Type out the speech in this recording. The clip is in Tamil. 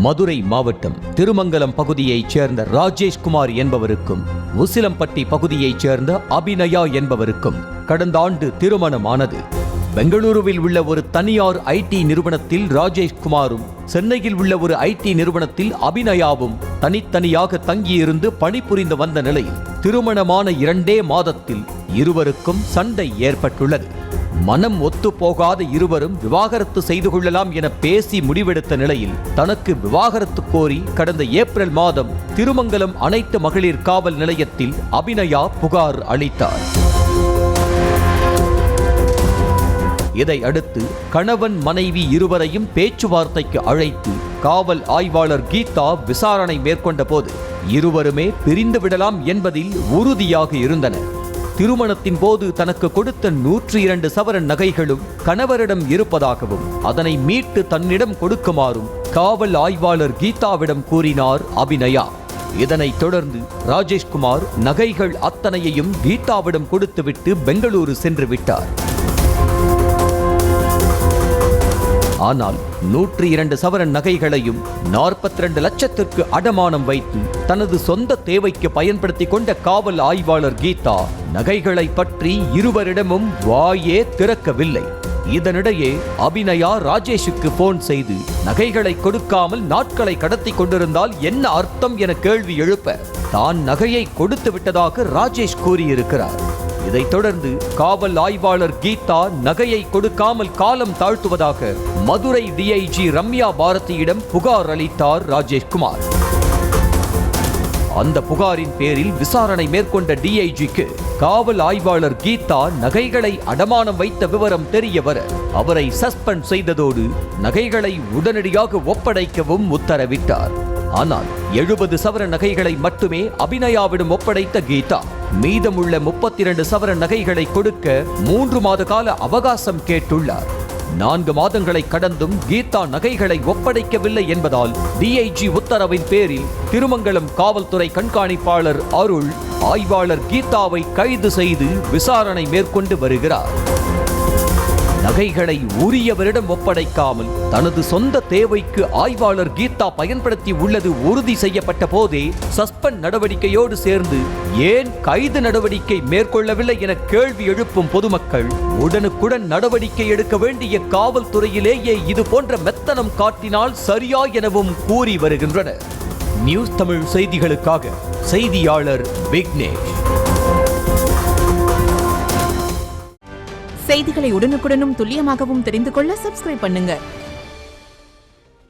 மதுரை மாவட்டம் திருமங்கலம் பகுதியைச் சேர்ந்த ராஜேஷ்குமார் என்பவருக்கும் உசிலம்பட்டி பகுதியைச் சேர்ந்த அபிநயா என்பவருக்கும் கடந்த ஆண்டு திருமணமானது. பெங்களூருவில் உள்ள ஒரு தனியார் ஐடி நிறுவனத்தில் ராஜேஷ்குமாரும் சென்னையில் உள்ள ஒரு ஐடி நிறுவனத்தில் அபிநயாவும் தனித்தனியாக தங்கியிருந்து பணிபுரிந்து வந்த நிலையில் திருமணமான 2 மாதத்தில் இருவருக்கும் சண்டை ஏற்பட்டுள்ளது. மனம் ஒத்து போகாத இருவரும் விவாகரத்து செய்து கொள்ளலாம் என பேசி முடிவெடுத்த நிலையில் தனக்கு விவாகரத்து கோரி கடந்த ஏப்ரல் மாதம் திருமங்கலம் அனைத்து மகளிர் காவல் நிலையத்தில் அபிநயா புகார் அளித்தார். இதை அடுத்து கணவன் மனைவி இருவரையும் பேச்சுவார்த்தைக்கு அழைத்து காவல் ஆய்வாளர் கீதா விசாரணை மேற்கொண்ட போது இருவருமே பிரிந்து விடலாம் என்பதில் உறுதியாக இருந்தனர். திருமணத்தின் போது தனக்கு கொடுத்த 102 சவரன் நகைகளும் கணவரிடம் இருப்பதாகவும் அதனை மீட்டு தன்னிடம் கொடுக்குமாறும் காவல் ஆய்வாளர் கீதாவிடம் கூறினார் அபிநயா. இதனைத் தொடர்ந்து ராஜேஷ்குமார் நகைகள் அத்தனையையும் கீதாவிடம் கொடுத்துவிட்டு பெங்களூரு சென்று விட்டார். ஆனால் 102 சவரன் நகைகளையும் 42 லட்சத்திற்கு அடமானம் வைத்து தனது சொந்த தேவைக்கு பயன்படுத்திக் கொண்ட காவல் ஆய்வாளர் கீதா நகைகளை பற்றி இருவரிடமும் வாயே திறக்கவில்லை. இதனிடையே அபிநயா ராஜேஷுக்கு போன் செய்து நகைகளை கொடுக்காமல் நாட்களை கடத்தி கொண்டிருந்தால் என்ன அர்த்தம் என கேள்வி எழுப்ப தான் நகையை கொடுத்து விட்டதாக ராஜேஷ் கூறியிருக்கிறார். இதைத் தொடர்ந்து காவல் ஆய்வாளர் கீதா நகையை கொடுக்காமல் காலம் தாழ்த்துவதாக மதுரை டிஐஜி ரம்யா பாரதியிடம் புகார் அளித்தார் ராஜேஷ்குமார். அந்த புகாரின் பேரில் விசாரணை மேற்கொண்ட டிஐஜிக்கு காவல் ஆய்வாளர் கீதா நகைகளை அடமானம் வைத்த விவரம் தெரிய வர அவரை சஸ்பெண்ட் செய்ததோடு நகைகளை உடனடியாக ஒப்படைக்கவும் உத்தரவிட்டார். ஆனால் 70 சவரன் நகைகளை மட்டுமே அபிநயாவிடம் ஒப்படைத்த கீதா மீதமுள்ள 32 சவரன் நகைகளை கொடுக்க 3 மாத கால அவகாசம் கேட்டுள்ளார். 4 மாதங்களை கடந்தும் கீதா நகைகளை ஒப்படைக்கவில்லை என்பதால் டிஐஜி உத்தரவின் பேரில் திருமங்கலம் காவல்துறை கண்காணிப்பாளர் அருள் ஆய்வாளர் கீதாவை கைது செய்து விசாரணை மேற்கொண்டு வருகிறார். நகைகளை உரியவரிடம் ஒப்படைக்காமல் தனது சொந்த தேவைக்கு ஆய்வாளர் கீதா பயன்படுத்தி உள்ளது உறுதி செய்யப்பட்ட போதே சஸ்பெண்ட் நடவடிக்கையோடு சேர்ந்து ஏன் கைது நடவடிக்கை மேற்கொள்ளவில்லை என கேள்வி எழுப்பும் பொதுமக்கள் உடனுக்குடன் நடவடிக்கை எடுக்க வேண்டிய காவல்துறையிலேயே இது போன்ற மெத்தனம் காட்டினால் சரியா எனவும் கூறி வருகின்றனர். நியூஸ் தமிழ் செய்திகளுக்காக செய்தியாளர் விக்னேஷ். செய்திகளை உடனுக்குடனும் துல்லியமாகவும் தெரிந்து கொள்ள சப்ஸ்கிரைப் பண்ணுங்க.